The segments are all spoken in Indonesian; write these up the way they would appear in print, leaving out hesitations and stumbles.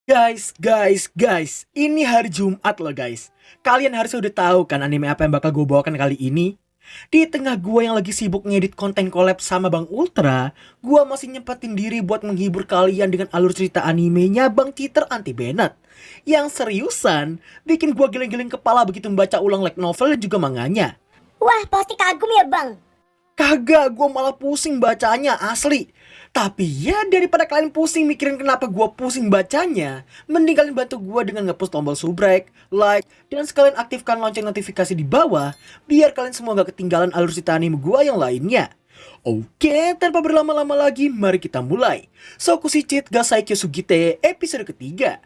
Guys, ini hari Jumat loh guys. Kalian harusnya udah tahu kan anime apa yang bakal gue bawakan kali ini. Di tengah gue yang lagi sibuk ngedit konten collab sama Bang Ultra, gue masih nyempetin diri buat menghibur kalian dengan alur cerita animenya Bang Cheater Anti Bennett. Yang seriusan, bikin gue geleng-geleng kepala begitu membaca ulang light novel dan juga manganya. Wah, pasti kagum ya bang. Kagak, gue malah pusing bacanya, asli. Tapi ya daripada kalian pusing mikirin kenapa gue pusing bacanya, mending kalian bantu gue dengan nge-push tombol subrek, like, dan sekalian aktifkan lonceng notifikasi di bawah, biar kalian semua gak ketinggalan alur cerita anime gue yang lainnya. Oke, tanpa berlama-lama lagi, mari kita mulai. Sokushi ga Saikyo Sugite, episode ketiga.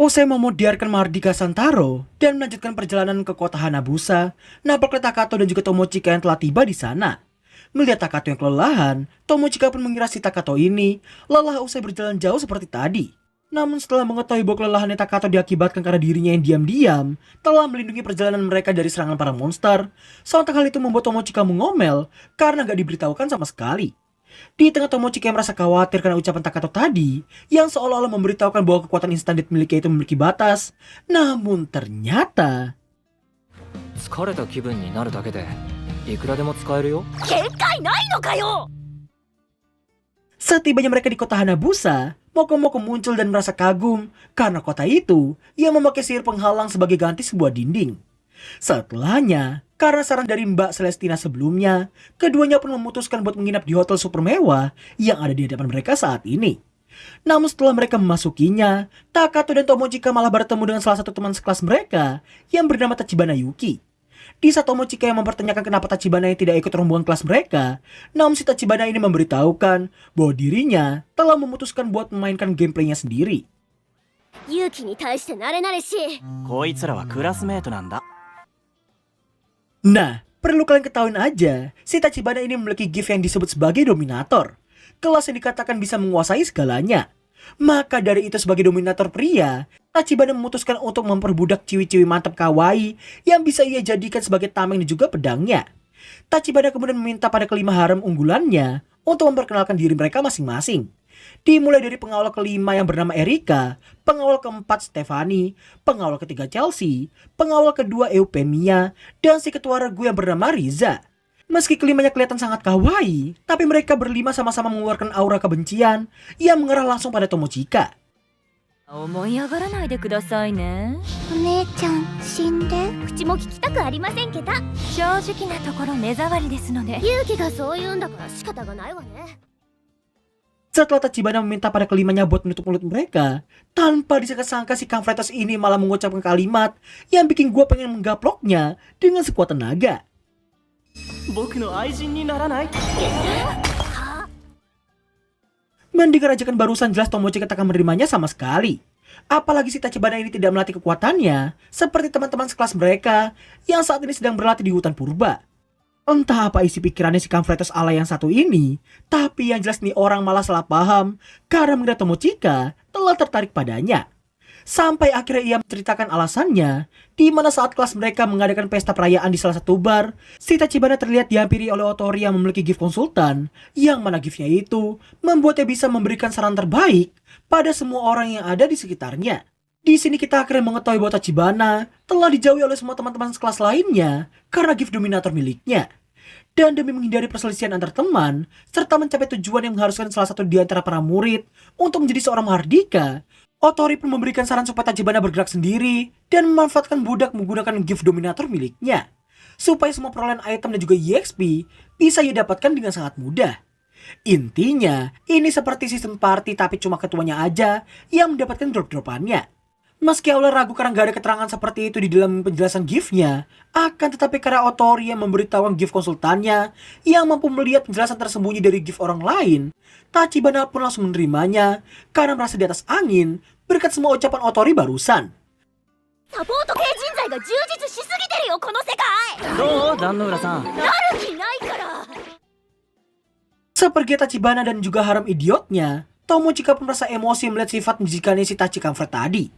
Usai memodiarkan Mardika Santaro dan melanjutkan perjalanan ke kota Hanabusa, napaklah Takato dan juga Tomochika yang telah tiba di sana. Melihat Takato yang kelelahan, Tomochika pun mengira si Takato ini lelah usai berjalan jauh seperti tadi. Namun setelah mengetahui bahwa kelelahannya Takato diakibatkan karena dirinya yang diam-diam telah melindungi perjalanan mereka dari serangan para monster, sontak hal itu membuat Tomochika mengomel karena gak diberitahukan sama sekali. Di tengah Tomochika yang merasa khawatir karena ucapan Takato tadi, yang seolah-olah memberitahukan bahwa kekuatan instan death miliknya itu memiliki batas, namun ternyata... Setibanya mereka di kota Hanabusa, Mokomoko muncul dan merasa kagum karena kota itu yang memakai sihir penghalang sebagai ganti sebuah dinding. Setelahnya, karena saran dari Mbak Celestina sebelumnya, keduanya pun memutuskan buat menginap di hotel super mewah yang ada di hadapan mereka saat ini. Namun setelah mereka memasukinya, Takato dan Tomochika malah bertemu dengan salah satu teman sekelas mereka yang bernama Tachibana Yuki. Di saat Tomochika yang mempertanyakan kenapa Tachibana yang tidak ikut rombongan kelas mereka, namun si Tachibana ini memberitahukan bahwa dirinya telah memutuskan buat memainkan gameplaynya sendiri. Nah, perlu kalian ketahuin aja, si Tachibana ini memiliki gift yang disebut sebagai Dominator. Kelas yang dikatakan bisa menguasai segalanya. Maka dari itu sebagai dominator pria, Tachibana memutuskan untuk memperbudak ciwi-ciwi mantap kawaii yang bisa ia jadikan sebagai tameng dan juga pedangnya. Tachibana kemudian meminta pada kelima harem unggulannya untuk memperkenalkan diri mereka masing-masing. Dimulai dari pengawal kelima yang bernama Erika, pengawal keempat Stephanie, pengawal ketiga Chelsea, pengawal kedua Eupemia, dan si ketua regu yang bernama Riza. Meski kelimanya kelihatan sangat kawaii, tapi mereka berlima sama-sama mengeluarkan aura kebencian yang mengarah langsung pada Tomochika. 思い上がらないでくださいね。お姉ちゃん死んで口も聞きたくありませんけど、正直なところ目障りですので。勇気がそう言うんだから仕方がないわね。 Setelah Tachibana meminta pada kelimanya buat menutup mulut mereka, tanpa disangka-sangka si Kamfretos ini malah mengucapkan kalimat yang bikin gue pengen menggaploknya dengan sekuat tenaga. Mendengar ajakan barusan jelas Tomochika tak akan menerimanya sama sekali. Apalagi si Tachibana ini tidak melatih kekuatannya seperti teman-teman sekelas mereka yang saat ini sedang berlatih di hutan purba. Entah apa isi pikirannya si Kamfretos ala yang satu ini, tapi yang jelas nih orang malah salah paham karena mengira Tomochika telah tertarik padanya. Sampai akhirnya ia menceritakan alasannya, di mana saat kelas mereka mengadakan pesta perayaan di salah satu bar, si Tachibana terlihat dihampiri oleh Otori yang memiliki gift konsultan, yang mana giftnya itu membuatnya bisa memberikan saran terbaik pada semua orang yang ada di sekitarnya. Di sini kita akhirnya mengetahui bahwa Tachibana telah dijauhi oleh semua teman-teman sekelas lainnya karena gift dominator miliknya. Dan demi menghindari perselisihan antar teman, serta mencapai tujuan yang mengharuskan salah satu di antara para murid untuk menjadi seorang Mahardika, Otori pun memberikan saran supaya Tachibana bergerak sendiri dan memanfaatkan budak menggunakan gift dominator miliknya, supaya semua perolehan item dan juga EXP bisa ia dapatkan dengan sangat mudah. Intinya, ini seperti sistem party tapi cuma ketuanya aja yang mendapatkan drop-dropannya. Meski awalnya ragu karena gak ada keterangan seperti itu di dalam penjelasan gift-nya, akan tetapi karena Otori yang memberitahukan gift konsultannya yang mampu melihat penjelasan tersembunyi dari gift orang lain, Tachibana pun langsung menerimanya karena merasa di atas angin berkat semua ucapan Otori barusan. サポート系人材が充実しすぎてるよこの世界。どう壇ノ浦さん。なる気ないから。 Seperti Tachibana dan juga harem idiotnya, Tomochika pun merasa emosi melihat sifat menjijikannya si Tachi Comfort tadi.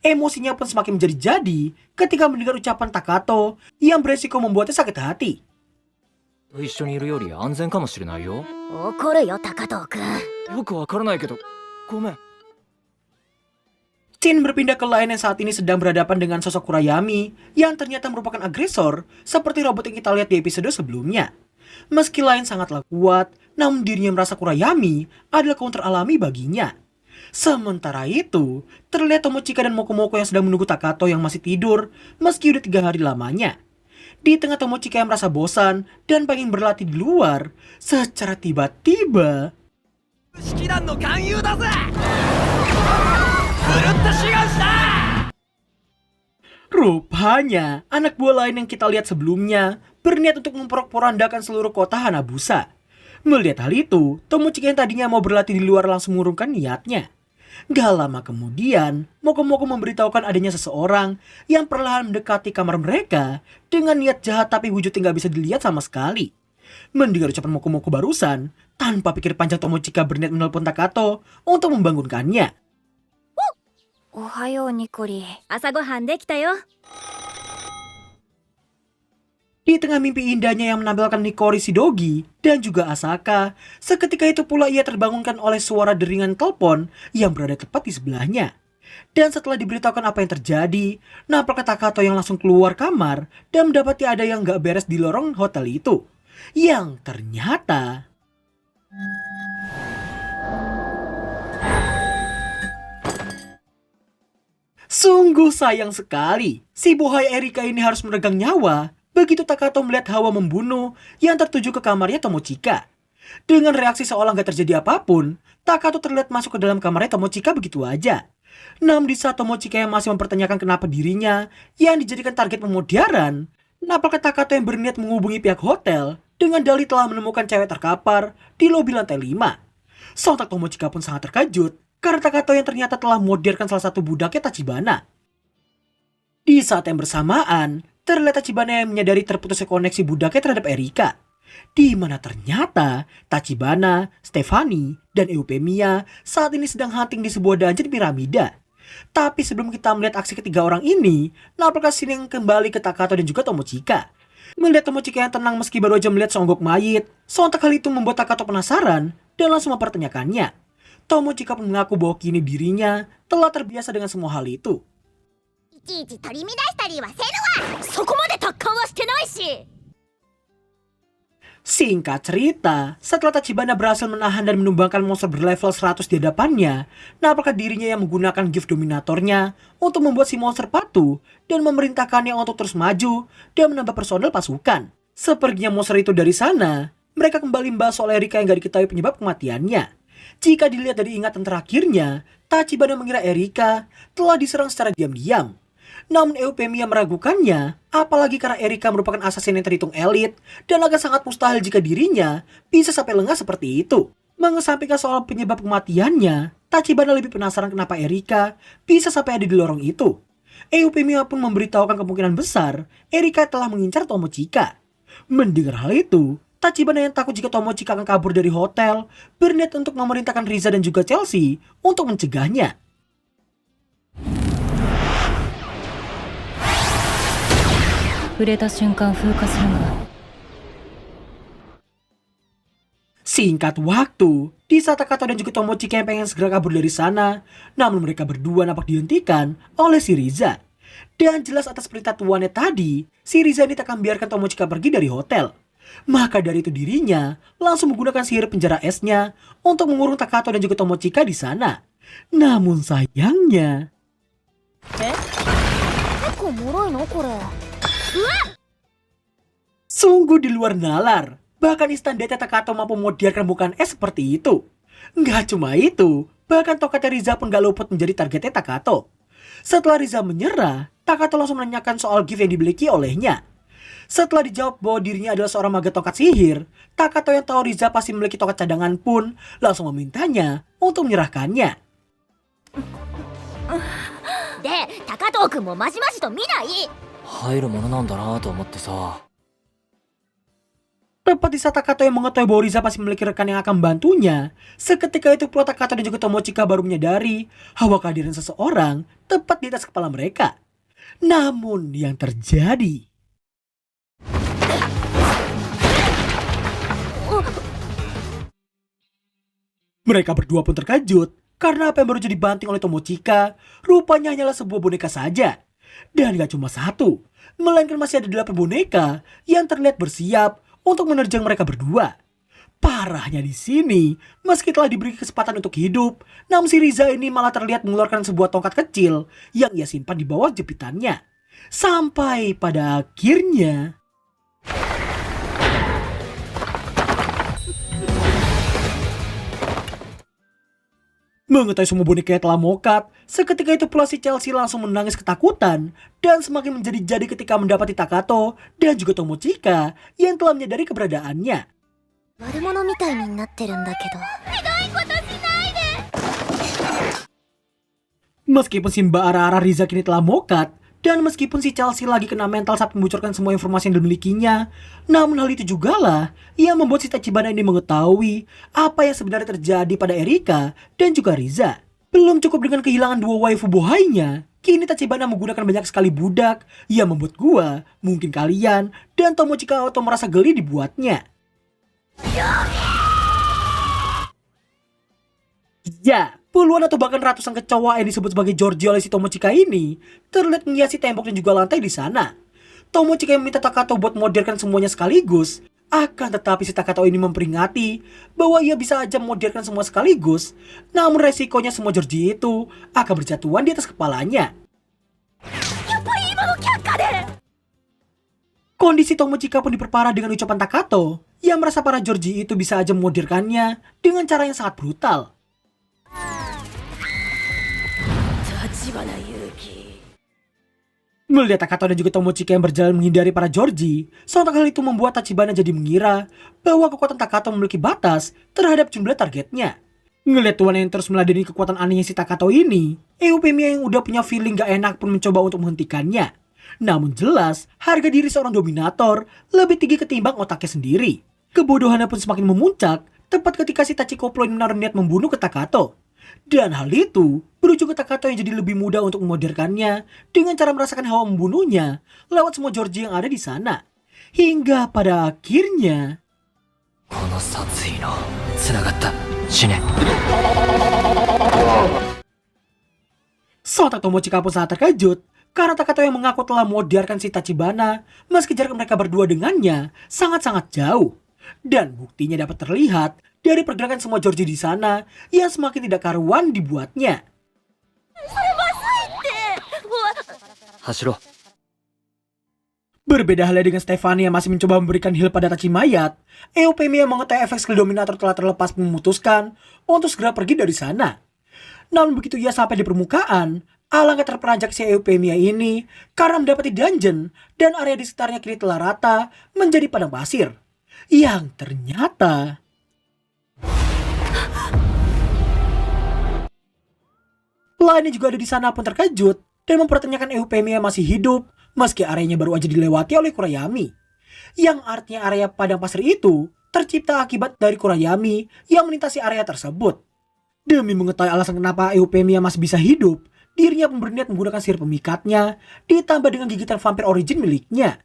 Emosinya pun semakin menjadi-jadi ketika mendengar ucapan Takato yang beresiko membuatnya sakit hati. 一緒にいるより安全かもしれないよ。怒るよ高藤くん。よくわからないけど、ごめん。 Shin berpindah ke lain yang saat ini sedang berhadapan dengan sosok Kurayami yang ternyata merupakan agresor seperti robot yang kita lihat di episode sebelumnya. Meski lain sangatlah kuat, namun dirinya merasa Kurayami adalah counter alami baginya. Sementara itu, terlihat Tomochika dan Mokomoko yang sedang menunggu Takato yang masih tidur meski udah 3 hari lamanya. Di tengah Tomochika yang merasa bosan dan pengen berlatih di luar, secara tiba-tiba rupanya anak buah lain yang kita lihat sebelumnya berniat untuk memporak-porandakan seluruh kota Hanabusa. Melihat hal itu, Tomochika yang tadinya mau berlatih di luar langsung mengurungkan niatnya. Gak lama kemudian, Mokomoko memberitahukan adanya seseorang yang perlahan mendekati kamar mereka dengan niat jahat tapi wujudnya gak bisa dilihat sama sekali. Mendengar ucapan Mokomoko barusan, tanpa pikir panjang Tomochika berniat menelpon Takato untuk membangunkannya. Ohayo Nikori. Asa gohan dekita yo. Di tengah mimpi indahnya yang menampilkan Nikori Shidogi dan juga Asaka, seketika itu pula ia terbangunkan oleh suara deringan telepon yang berada tepat di sebelahnya. Dan setelah diberitahukan apa yang terjadi, nampak Takato yang langsung keluar kamar dan mendapati ada yang gak beres di lorong hotel itu. Yang ternyata sungguh sayang sekali, si bohai Erika ini harus meregang nyawa begitu Takato melihat hawa membunuh yang tertuju ke kamarnya Tomochika. Dengan reaksi seolah gak terjadi apapun, Takato terlihat masuk ke dalam kamarnya Tomochika begitu aja. Namun di saat Tomochika yang masih mempertanyakan kenapa dirinya yang dijadikan target pemudiaran, nampak Takato yang berniat menghubungi pihak hotel dengan dalih telah menemukan cewek terkapar di lobi lantai 5. Sontak Tomochika pun sangat terkejut karena Takato yang ternyata telah memudiarkan salah satu budaknya Tachibana. Di saat yang bersamaan, terlihat Tachibana yang menyadari terputusnya koneksi budaknya terhadap Erika. Di mana ternyata Tachibana, Stephanie, dan Eupemia saat ini sedang hunting di sebuah dungeon piramida. Tapi sebelum kita melihat aksi ketiga orang ini, nampaknya Shin yang kembali ke Takato dan juga Tomochika. Melihat Tomochika yang tenang meski baru aja melihat seonggok mayit, sontak hal itu membuat Takato penasaran dan langsung mempertanyakannya. Tomochika pun mengaku bahwa kini dirinya telah terbiasa dengan semua hal itu. Singkat cerita, setelah Tachibana berhasil menahan dan menumbangkan monster berlevel 100 di hadapannya, nampaknya dirinya yang menggunakan gift dominatornya untuk membuat si monster patuh dan memerintahkannya untuk terus maju dan menambah personel pasukan. Sepertinya monster itu dari sana, mereka kembali membahas soal Erika yang gak diketahui penyebab kematiannya. Jika dilihat dari ingatan terakhirnya, Tachibana mengira Erika telah diserang secara diam-diam. Namun Eupemia meragukannya, apalagi karena Erika merupakan assassin yang terhitung elit dan agak sangat mustahil jika dirinya bisa sampai lengah seperti itu. Mengesampingkan soal penyebab kematiannya, Tachibana lebih penasaran kenapa Erika bisa sampai ada di lorong itu. Eupemia pun memberitahukan kemungkinan besar Erika telah mengincar Tomochika. Mendengar hal itu, Tachibana yang takut jika Tomochika akan kabur dari hotel berniat untuk memerintahkan Riza dan juga Chelsea untuk mencegahnya. Singkat waktu, di saat Takato dan juga Tomochika yang pengen segera kabur dari sana, namun mereka berdua nampak dihentikan oleh si Riza. Dan jelas atas perintah tuannya tadi, si Riza ini tak akan biarkan Tomochika pergi dari hotel. Maka dari itu dirinya langsung menggunakan sihir penjara esnya untuk mengurung Takato dan juga Tomochika di sana. Namun sayangnya, sungguh di luar nalar. Bahkan instan Dete Takato mampu memodiarkan bukan es seperti itu. Nggak cuma itu, bahkan tokatnya Riza pun gak luput menjadi targetnya Takato. Setelah Riza menyerah, Takato langsung menanyakan soal gift yang dimiliki olehnya. Setelah dijawab bahwa dirinya adalah seorang maga tongkat sihir, Takato yang tahu Riza pasti memiliki tongkat cadangan pun langsung memintanya untuk menyerahkannya. で高藤君もまじまじと見ない。入るものなんだなと思ってさ。 Tepat di saat Takato yang mengetahui bahwa Riza pasti memiliki rekan yang akan membantunya, seketika itu pula Takato dan juga Tomochika baru menyadari bahwa kehadiran seseorang tepat di atas kepala mereka. Namun yang terjadi... Mereka berdua pun terkejut karena apa yang baru jadi banting oleh Tomochika rupanya hanyalah sebuah boneka saja. Dan gak cuma satu, melainkan masih ada 8 boneka yang terlihat bersiap untuk menerjang mereka berdua. Parahnya di sini, meski telah diberi kesempatan untuk hidup, namun si Riza ini malah terlihat mengeluarkan sebuah tongkat kecil yang ia simpan di bawah jepitannya. Sampai pada akhirnya... Mengetahui semua boneka telah mokat, seketika itu pula si Chelsea langsung menangis ketakutan dan semakin menjadi-jadi ketika mendapati Takato dan juga Tomochika yang telah menyadari keberadaannya. Meskipun si Mbak Ara-Ara Riza kini telah mokat, dan meskipun si Chelsea lagi kena mental saat membocorkan semua informasi yang dimilikinya, namun hal itu jugalah yang membuat si Tachibana ini mengetahui apa yang sebenarnya terjadi pada Erika dan juga Riza. Belum cukup dengan kehilangan 2 waifu bohainya, kini Tachibana menggunakan banyak sekali budak yang membuat gua, mungkin kalian, dan Tomochika Auto merasa geli dibuatnya. Ya, puluhan atau bahkan ratusan kecoa yang disebut sebagai Georgie oleh si Tomochika ini terlihat menghiasi tembok dan juga lantai di sana. Tomochika yang meminta Takato buat modernkan semuanya sekaligus, akan tetapi si Takato ini memperingati bahwa ia bisa aja modernkan semua sekaligus, namun resikonya semua Georgie itu akan berjatuhan di atas kepalanya. Kondisi Tomochika pun diperparah dengan ucapan Takato yang merasa para Georgie itu bisa aja memodernkannya dengan cara yang sangat brutal. Melihat Takato dan juga Tomochika yang berjalan menghindari para Georgie, sontak hal itu membuat Tachibana jadi mengira bahwa kekuatan Takato memiliki batas terhadap jumlah targetnya. Ngelihat tuan yang terus meladeni kekuatan anehnya si Takato ini, Eupemia yang udah punya feeling gak enak pun mencoba untuk menghentikannya. Namun jelas, harga diri seorang dominator lebih tinggi ketimbang otaknya sendiri. Kebodohannya pun semakin memuncak tepat ketika si Tachikoplo menaruh niat membunuh ke Takato. Dan hal itu berujung ke Takato yang jadi lebih mudah untuk memodernkannya dengan cara merasakan hawa membunuhnya lewat semua Georgie yang ada di sana. Hingga pada akhirnya... Sontak Tomochika pun sangat terkejut karena Takato yang mengaku telah modernkan si Tachibana meski jarak mereka berdua dengannya sangat-sangat jauh. Dan buktinya dapat terlihat dari pergerakan semua Georgie di sana yang semakin tidak karuan dibuatnya. Berbeda halnya dengan Stefani yang masih mencoba memberikan heal pada Tachi mayat, Eupemia mengetahui efek skill dominator telah terlepas memutuskan untuk segera pergi dari sana. Namun begitu ia sampai di permukaan, alangkah terperanjak si Eupemia ini karena mendapati dungeon dan area di sekitarnya kini telah rata menjadi padang pasir. Yang ternyata... lainnya juga ada di sana pun terkejut dan mempertanyakan Eupemia masih hidup meski areanya baru aja dilewati oleh Kurayami. Yang artinya area padang pasir itu tercipta akibat dari Kurayami yang melintasi area tersebut. Demi mengetahui alasan kenapa Eupemia masih bisa hidup, dirinya pun berniat menggunakan sihir pemikatnya ditambah dengan gigitan vampir origin miliknya.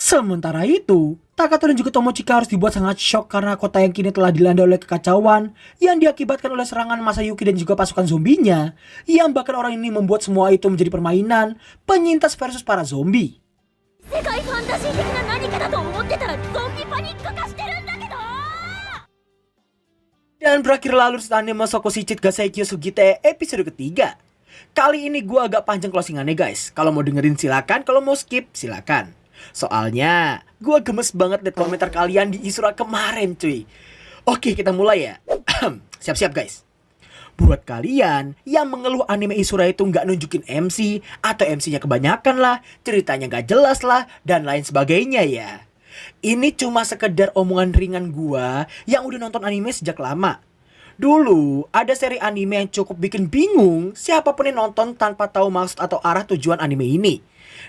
Sementara itu, Takato dan juga Tomochika harus dibuat sangat shock karena kota yang kini telah dilanda oleh kekacauan yang diakibatkan oleh serangan Masayuki dan juga pasukan zombinya, yang bahkan orang ini membuat semua itu menjadi permainan penyintas versus para zombie. Dan berakhir lalu anime Soko Shichit Gaseikyo Sugite episode ketiga. Kali ini gue agak panjang closingannya guys. Kalau mau dengerin silakan, kalau mau skip silakan. Soalnya gue gemes banget liat komentar kalian di Isura kemarin cuy. Oke kita mulai ya. Siap-siap guys. Buat kalian yang mengeluh anime Isura itu nggak nunjukin MC atau MC-nya kebanyakan lah, ceritanya nggak jelas lah, dan lain sebagainya ya. Ini cuma sekedar omongan ringan gua yang udah nonton anime sejak lama. Dulu ada seri anime yang cukup bikin bingung siapapun yang nonton tanpa tahu maksud atau arah tujuan anime ini.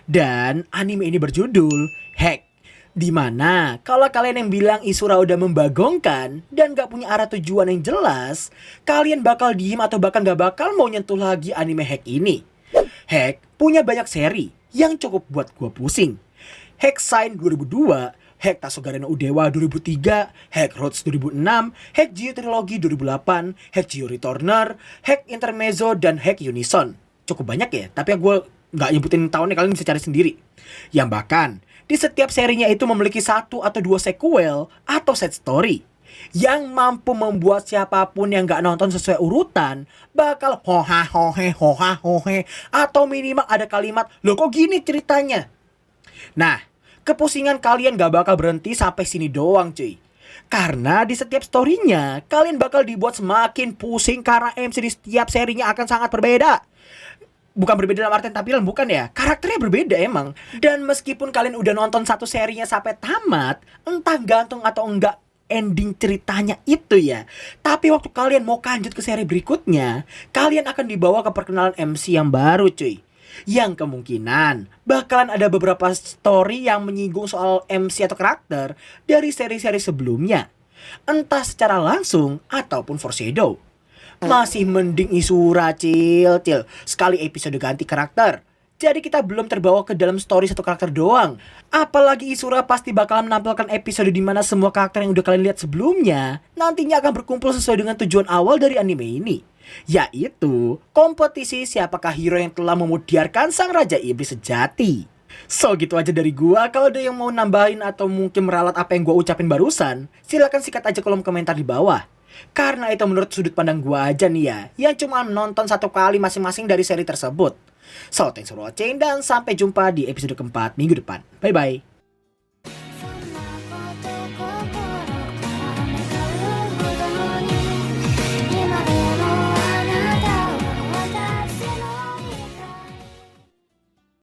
Dan anime ini berjudul Hack. Dimana kalau kalian yang bilang Isura udah membagongkan dan gak punya arah tujuan yang jelas, kalian bakal diem atau bahkan gak bakal mau nyentuh lagi anime Hack ini. Hack punya banyak seri yang cukup buat gua pusing. Hack Sign 2002, Hack Tasogare no Udewa 2003, Hack Roads 2006, Hack Geo Trilogy 2008, Hack Geo Returner, Hack Intermezzo, dan Hack Unison. Cukup banyak ya, tapi gue nggak nyebutin tahunnya, kalian bisa cari sendiri. Yang bahkan di setiap serinya itu memiliki 1 atau 2 sequel atau set story yang mampu membuat siapapun yang gak nonton sesuai urutan bakal hoha hohe atau minimal ada kalimat loh kok gini ceritanya. Nah, kepusingan kalian gak bakal berhenti sampai sini doang cuy. Karena di setiap storynya kalian bakal dibuat semakin pusing karena MC di setiap serinya akan sangat berbeda. Bukan berbeda dalam artian tampilan, bukan ya. Karakternya berbeda emang. Dan meskipun kalian udah nonton satu serinya sampai tamat, entah gantung atau enggak ending ceritanya itu ya, tapi waktu kalian mau lanjut ke seri berikutnya, kalian akan dibawa ke perkenalan MC yang baru cuy. Yang kemungkinan bakalan ada beberapa story yang menyinggung soal MC atau karakter dari seri-seri sebelumnya, entah secara langsung ataupun foreshadow. Masih mending Isura cil. Sekali episode ganti karakter. Jadi kita belum terbawa ke dalam story satu karakter doang. Apalagi Isura pasti bakal menampilkan episode di mana semua karakter yang udah kalian lihat sebelumnya nantinya akan berkumpul sesuai dengan tujuan awal dari anime ini, yaitu kompetisi siapakah hero yang telah memudiarkan sang Raja Iblis sejati. So gitu aja dari gua. Kalau ada yang mau nambahin atau mungkin meralat apa yang gua ucapin barusan, silakan sikat aja kolom komentar di bawah. Karena itu menurut sudut pandang gua aja nih ya, yang cuma nonton 1 kali masing-masing dari seri tersebut. So thanks for watching dan sampai jumpa di episode keempat minggu depan. Bye bye.